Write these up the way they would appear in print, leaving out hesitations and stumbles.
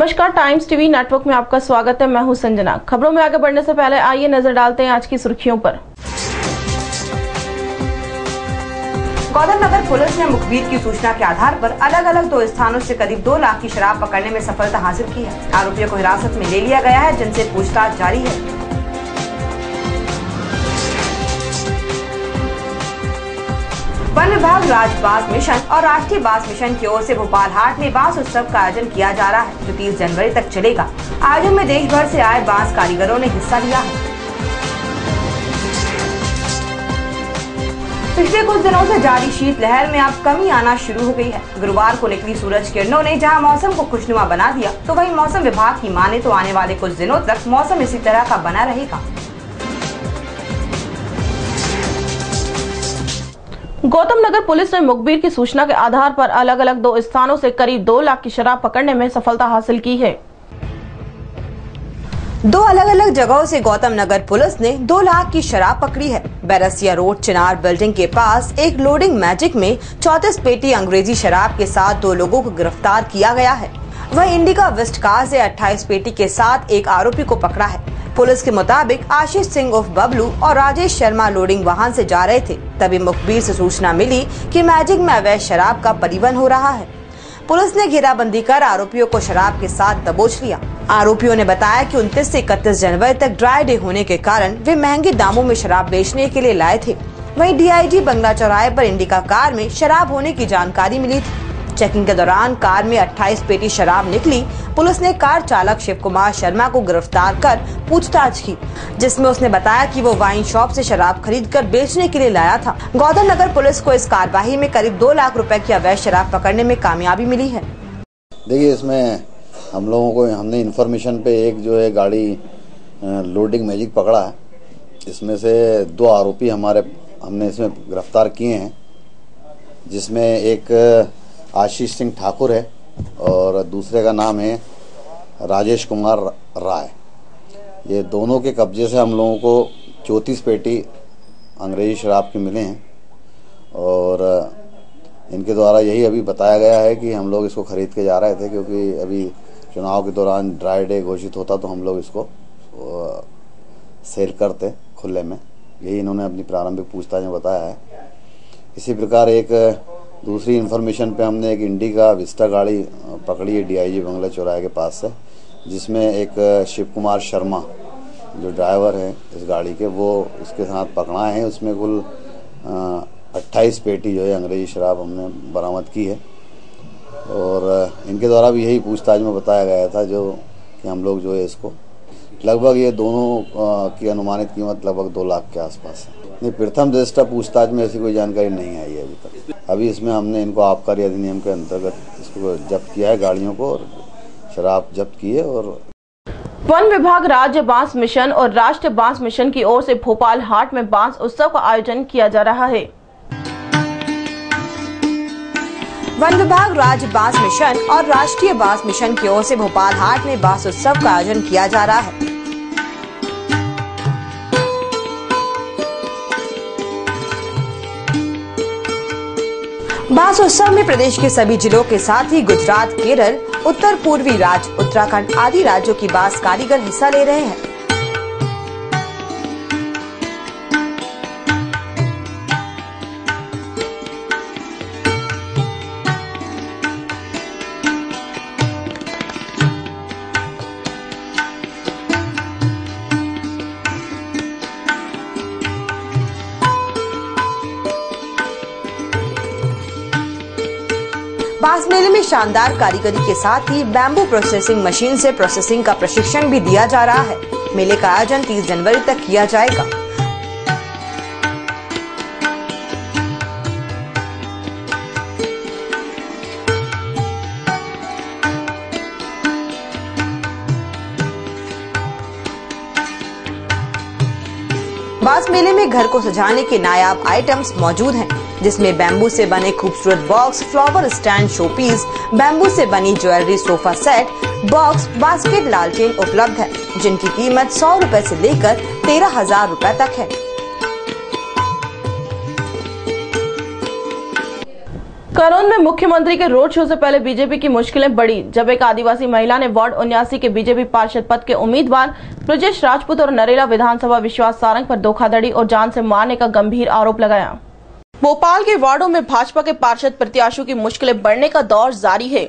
नमस्कार, times TV network में आपका स्वागत है। मैं हूं संजना। खबरों में आगे बढ़ने से पहले आइए नजर डालते हैं आज की सुर्खियों पर। गौतम नगर पुलिस ने मुखबिर की सूचना के आधार पर अलग अलग 2 स्थानों से करीब 2 लाख की शराब पकड़ने में सफलता हासिल की है। आरोपियों को हिरासत में ले लिया गया है, जिनसे पूछताछ जारी है। वन विभाग राज्य बांस मिशन और राष्ट्रीय बांस मिशन की ओर से भोपाल हाट में बांस उत्सव का आयोजन किया जा रहा है, जो 30 जनवरी तक चलेगा। आयोजन में देश भर से आए बांस कारीगरों ने हिस्सा लिया है। पिछले कुछ दिनों से जारी शीतलहर में अब कमी आना शुरू हो गई है। गुरुवार को निकली सूरज किरणों ने जहां मौसम को खुशनुमा बना दिया, तो वहीं मौसम विभाग की माने तो आने वाले कुछ दिनों तक मौसम इसी तरह का बना रहेगा। गौतम नगर पुलिस ने मुखबिर की सूचना के आधार पर अलग अलग 2 स्थानों से करीब 2 लाख की शराब पकड़ने में सफलता हासिल की है। 2 अलग अलग जगहों से गौतम नगर पुलिस ने 2 लाख की शराब पकड़ी है। बैरसिया रोड चिनार बिल्डिंग के पास एक लोडिंग मैजिक में 34 पेटी अंग्रेजी शराब के साथ 2 लोगों को गिरफ्तार किया गया है। वहीं इंडिका वेस्ट कार से 28 पेटी के साथ एक आरोपी को पकड़ा है। पुलिस के मुताबिक आशीष सिंह उर्फ बबलू और राजेश शर्मा लोडिंग वाहन से जा रहे थे, तभी मुखबिर से सूचना मिली कि मैजिक में अवैध शराब का परिवहन हो रहा है। पुलिस ने घेराबंदी कर आरोपियों को शराब के साथ दबोच लिया। आरोपियों ने बताया कि 29 से 31 जनवरी तक ड्राई डे होने के कारण वे महंगे दामों में शराब बेचने के लिए लाए थे। वहीं डीआईजी बंगला चौराहे पर इंडिका कार में शराब होने की जानकारी मिली थी। चेकिंग के दौरान कार में 28 पेटी शराब निकली। पुलिस ने कार चालक शिव कुमार शर्मा को गिरफ्तार कर पूछताछ की, जिसमें उसने बताया कि वो वाइन शॉप से शराब खरीदकर बेचने के लिए लाया था। गौतम नगर पुलिस को इस कार्रवाई में करीब 2 लाख रुपए की अवैध शराब पकड़ने में कामयाबी मिली है। देखिए, इसमें हमने इन्फॉर्मेशन पे एक जो है गाड़ी लोडिंग मैजिक पकड़ा है। इसमें से 2 आरोपी हमने इसमें गिरफ्तार किए हैं, जिसमें एक आशीष सिंह ठाकुर है और दूसरे का नाम है राजेश कुमार राय। ये दोनों के कब्जे से हम लोगों को 34 पेटी अंग्रेजी शराब के मिले हैं और इनके द्वारा यही अभी बताया गया है कि हम लोग इसको खरीद के जा रहे थे, क्योंकि अभी चुनाव के दौरान ड्राई डे घोषित होता तो हम लोग इसको सेल करते खुले में। यही इन्होंने अपनी प्रारंभिक पूछताछ में बताया है। इसी प्रकार एक दूसरी इन्फॉर्मेशन पे हमने एक इंडिका विस्टा गाड़ी पकड़ी है डीआईजी बंगला चौराहे के पास से, जिसमें एक शिव कुमार शर्मा जो ड्राइवर है इस गाड़ी के, वो उसके साथ पकड़ाए हैं। उसमें कुल 28 पेटी जो है अंग्रेजी शराब हमने बरामद की है और इनके द्वारा भी यही पूछताछ में बताया गया था कि हम लोग जो है इसको लगभग ये दोनों की अनुमानित कीमत लगभग 2 लाख के आसपास है। नहीं, प्रथम दृष्टया पूछताछ में ऐसी कोई जानकारी नहीं आई है अभी तक। अभी इसमें हमने इनको आबकारी अधिनियम के अंतर्गत इसको जब्त किया है, गाड़ियों को, और शराब जब्त की है। और वन विभाग राज्य बांस मिशन और राष्ट्रीय बांस मिशन की ओर से भोपाल हाट में बांस उत्सव का आयोजन किया जा रहा है। वन विभाग राज्य बांस मिशन और राष्ट्रीय बांस मिशन की ओर से भोपाल हाट में बांस उत्सव का आयोजन किया जा रहा है। बांस उत्सव में प्रदेश के सभी जिलों के साथ ही गुजरात, केरल, उत्तर पूर्वी राज्य, उत्तराखंड आदि राज्यों की बांस कारीगर हिस्सा ले रहे हैं। बांस मेले में शानदार कारीगरी के साथ ही बैम्बू प्रोसेसिंग मशीन से प्रोसेसिंग का प्रशिक्षण भी दिया जा रहा है। मेले का आयोजन 30 जनवरी तक किया जाएगा। बांस मेले में घर को सजाने के नायाब आइटम्स मौजूद हैं, जिसमें बैम्बू से बने खूबसूरत box, flower stand, showpiece, bamboo से बनी jewellery, sofa set, box, basket, लालटेन उपलब्ध है, जिनकी कीमत 100 रुपए से लेकर 13,000 रुपए तक है। करोंद में मुख्यमंत्री के रोड शो से पहले बीजेपी की मुश्किलें बढ़ी जब एक आदिवासी महिला ने वार्ड 79 के बीजेपी पार्षद पद के उम्मीदवार ब्रजेश राजपूत और नरेला विधानसभा विश्वास सारंग पर धोखाधड़ी और जान से मारने का गंभीर आरोप लगाया। भोपाल के वार्डों में भाजपा के पार्षद प्रत्याशियों की मुश्किलें बढ़ने का दौर जारी है।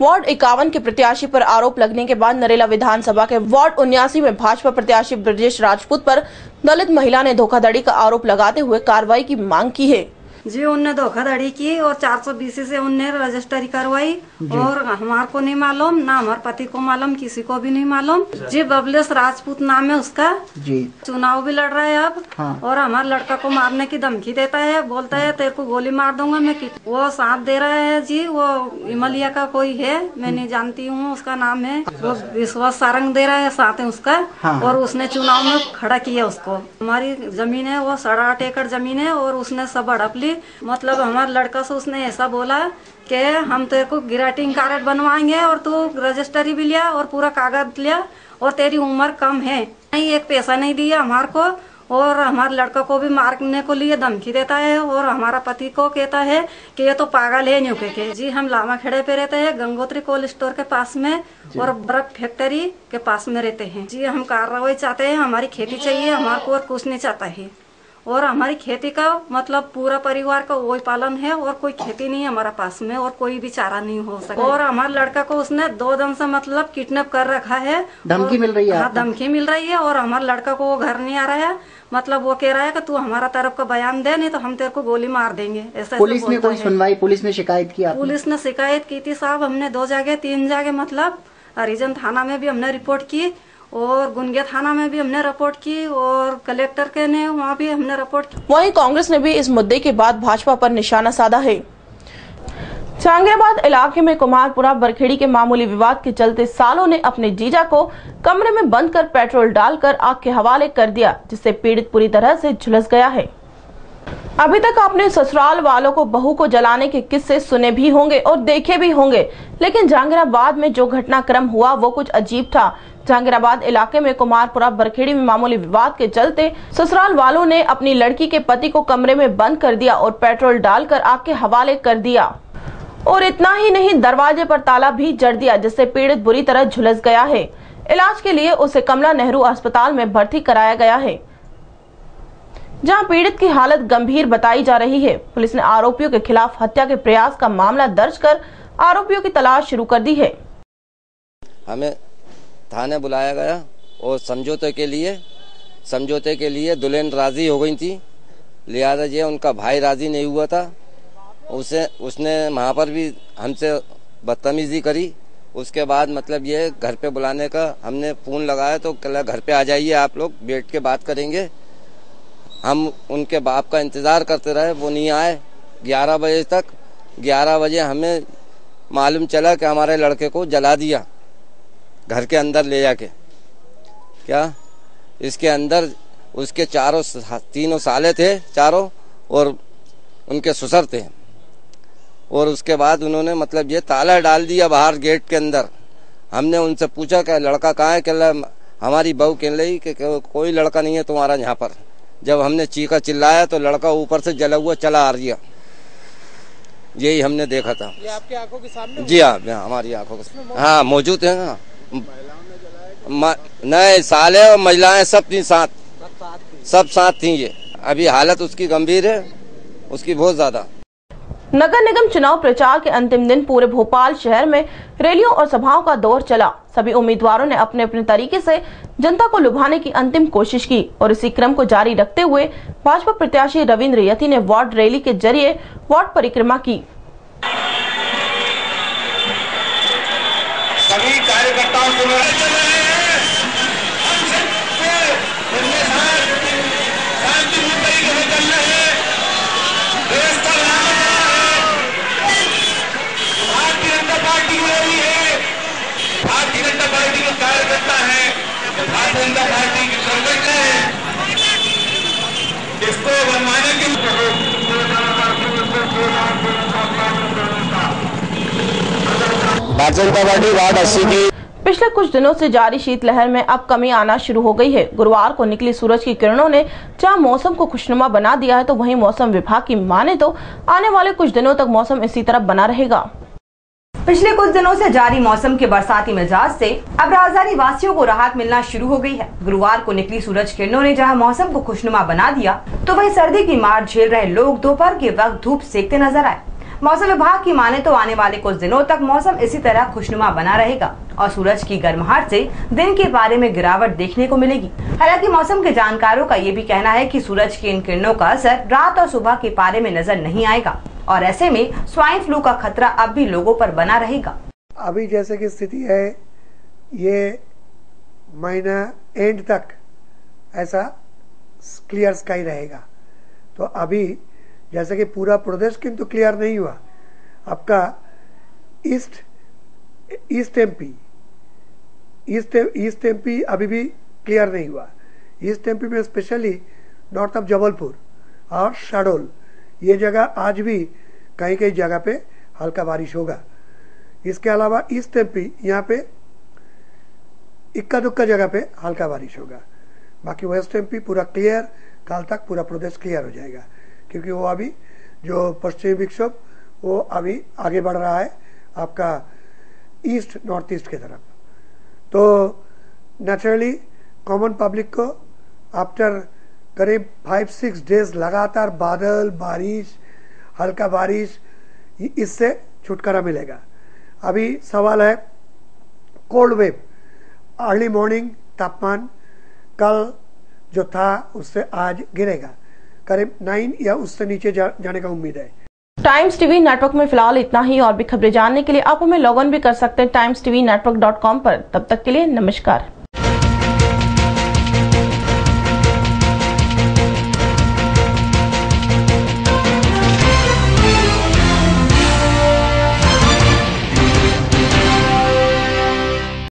वार्ड 51 के प्रत्याशी पर आरोप लगने के बाद नरेला विधानसभा के वार्ड 79 में भाजपा प्रत्याशी ब्रजेश राजपूत पर दलित महिला ने धोखाधड़ी का आरोप लगाते हुए कार्रवाई की मांग की है। जी उनने धोखाधड़ी की और 420 से उनने रजिस्ट्री करवाई और हमारे को नहीं मालूम, ना हमारे पति को मालूम, किसी को भी नहीं मालूम। जी ब्रजेश राजपूत नाम है उसका जी। चुनाव भी लड़ रहा है अब। हाँ। और हमारे लड़का को मारने की धमकी देता है, बोलता है तेरे को गोली मार दूंगा मैं। वो साथ दे रहा है जी, वो हिमालय का कोई है, मैं नहीं जानती हूँ उसका नाम है, वो विश्वास सारंग दे रहा है साथ है उसका। हाँ। और उसने चुनाव में खड़ा किया उसको। हमारी जमीन है वो 8.5 एकड़ जमीन है और उसने सब हड़प ली। मतलब हमारे लड़का से उसने ऐसा बोला कि हम तेरे को ग्रीटिंग कार्ड बनवाएंगे और तू रजिस्ट्री भी लिया और पूरा कागज लिया और तेरी उम्र कम है, नहीं एक पैसा नहीं दिया हमारे को। और हमारे लड़का को भी मारने को लिए धमकी देता है और हमारा पति को कहता है कि ये तो पागल है न्यू के। जी हम लामा खेड़े पे रहते हैं, गंगोत्री कोल्ड स्टोर के पास में और बर्फ फैक्ट्री के पास में रहते हैं। जी हम कार्रवाई चाहते हैं, हमारी खेती चाहिए, हमारे को और कुछ नहीं चाहता है। और हमारी खेती का मतलब पूरा परिवार का वही पालन है और कोई खेती नहीं है हमारा पास में और कोई भी चारा नहीं हो सका। और हमारे लड़का को उसने 2 दिन से मतलब किडनैप कर रखा है, धमकी मिल रही है। हाँ धमकी मिल रही है और हमारे लड़का को वो घर नहीं आ रहा है। मतलब वो कह रहा है कि तू हमारा तरफ का बयान दे, नहीं तो हम तेरे को गोली मार देंगे। ऐसा पुलिस ने कोई सुनवाई, पुलिस ने शिकायत की? पुलिस ने शिकायत की थी साहब, हमने 2 जगह 3 जगह मतलब हरिजन थाना में भी हमने रिपोर्ट की और गुनगे थाना में भी हमने रिपोर्ट की और कलेक्टर के ने वहाँ भी हमने रिपोर्ट की। वहीं कांग्रेस ने भी इस मुद्दे के बाद भाजपा पर निशाना साधा है। जहांगीराबाद इलाके में कुमारपुरा बरखेड़ी के मामूली विवाद के चलते सालों ने अपने जीजा को कमरे में बंद कर पेट्रोल डालकर आग के हवाले कर दिया, जिससे पीड़ित पूरी तरह से झुलस गया है। अभी तक आपने ससुराल वालों को बहू को जलाने के किस्से सुने भी होंगे और देखे भी होंगे, लेकिन जहांगीराबाद में जो घटनाक्रम हुआ वो कुछ अजीब था। जहांगीराबाद इलाके में कुमारपुरा बरखेड़ी में मामूली विवाद के चलते ससुराल वालों ने अपनी लड़की के पति को कमरे में बंद कर दिया और पेट्रोल डालकर आग के हवाले कर दिया। और इतना ही नहीं, दरवाजे पर ताला भी जड़ दिया, जिससे पीड़ित बुरी तरह झुलस गया है। इलाज के लिए उसे कमला नेहरू अस्पताल में भर्ती कराया गया है, जहां पीड़ित की हालत गंभीर बताई जा रही है। पुलिस ने आरोपियों के खिलाफ हत्या के प्रयास का मामला दर्ज कर आरोपियों की तलाश शुरू कर दी है। हमें थाने बुलाया गया और समझौते के लिए दुल्हन राजी हो गई थी, लिहाजा ये उनका भाई राजी नहीं हुआ था। उसने वहाँ पर भी हमसे बदतमीजी करी। उसके बाद मतलब ये घर पे बुलाने का हमने फोन लगाया तो कल घर पे आ जाइए, आप लोग बैठ के बात करेंगे। हम उनके बाप का इंतजार करते रहे, वो नहीं आए 11 बजे तक। 11 बजे हमें मालूम चला कि हमारे लड़के को जला दिया घर के अंदर ले जाके। क्या इसके अंदर उसके 3 साले थे चारों और उनके ससुर थे। और उसके बाद उन्होंने मतलब ये ताला डाल दिया बाहर गेट के अंदर। हमने उनसे पूछा कि लड़का कहाँ है? कह हमारी बहू कह रही कि कोई लड़का नहीं है तुम्हारा यहाँ पर। जब हमने चीखा चिल्लाया तो लड़का ऊपर से जला हुआ चला आ रहा। यही हमने देखा था। ये आपकी आंखों के सामने? जी हाँ, हमारी आंखों के सामने। हाँ मौजूद है। हाँ नहीं, साले और महिलाएं सब साथ थी। ये अभी हालत उसकी गंभीर है, उसकी बहुत ज्यादा। नगर निगम चुनाव प्रचार के अंतिम दिन पूरे भोपाल शहर में रैलियों और सभाओं का दौर चला। सभी उम्मीदवारों ने अपने अपने तरीके से जनता को लुभाने की अंतिम कोशिश की और इसी क्रम को जारी रखते हुए भाजपा प्रत्याशी रविंद्र यति ने वार्ड रैली के जरिए वार्ड परिक्रमा की। सभी कार्यकर्ताओं को भारतीय जनता पार्टी के कार्यकर्ता है, भारतीय जनता पार्टी के सर्वोच्च है, इसको बनवाने के भारतीय जनता पार्टी वार्ड 80 की पिछले कुछ दिनों से जारी शीतलहर में अब कमी आना शुरू हो गई है। गुरुवार को निकली सूरज की किरणों ने जहां मौसम को खुशनुमा बना दिया है, तो वहीं मौसम विभाग की माने तो आने वाले कुछ दिनों तक मौसम इसी तरह बना रहेगा। पिछले कुछ दिनों से जारी मौसम के बरसाती मिजाज से अब राजधानी वासियों को राहत मिलना शुरू हो गई है। गुरुवार को निकली सूरज किरणों ने जहां मौसम को खुशनुमा बना दिया, तो वहीं सर्दी की मार झेल रहे लोग दोपहर के वक्त धूप सेकते नजर आए। मौसम विभाग की माने तो आने वाले कुछ दिनों तक मौसम इसी तरह खुशनुमा बना रहेगा और सूरज की गर्माहट से दिन के पारे में गिरावट देखने को मिलेगी। हालांकि मौसम के जानकारों का ये भी कहना है कि सूरज की इन किरणों का असर रात और सुबह के पारे में नजर नहीं आएगा और ऐसे में स्वाइन फ्लू का खतरा अब भी लोगों पर बना रहेगा। अभी जैसे की स्थिति है, ये महीना एंड तक ऐसा क्लियर स्काई रहेगा। तो अभी जैसे कि पूरा प्रदेश किंतु क्लियर नहीं हुआ, आपका ईस्ट एमपी अभी भी क्लियर नहीं हुआ। ईस्ट एमपी में स्पेशली नॉर्थ ऑफ जबलपुर और शहडोल, ये जगह आज भी कहीं कहीं जगह पे हल्का बारिश होगा। इसके अलावा ईस्ट एमपी यहाँ पे इक्का दुक्का जगह पे हल्का बारिश होगा। बाकी वेस्ट एमपी पूरा क्लियर, कल तक पूरा प्रदेश क्लियर हो जाएगा, क्योंकि वो अभी जो पश्चिमी विक्षोभ वो अभी आगे बढ़ रहा है आपका ईस्ट नॉर्थ ईस्ट की तरफ। तो नेचुरली कॉमन पब्लिक को आफ्टर करीब 5-6 डेज लगातार बादल, बारिश, हल्का बारिश, इससे छुटकारा मिलेगा। अभी सवाल है कोल्ड वेव। अर्ली मॉर्निंग तापमान कल जो था उससे आज गिरेगा, करीब 9 या उससे नीचे जाने का उम्मीद है। टाइम्स टीवी नेटवर्क में फिलहाल इतना ही। और भी खबरें जानने के लिए आप हमें लॉग ऑन भी कर सकते हैं timestvnetwork.com पर। तब तक के लिए नमस्कार।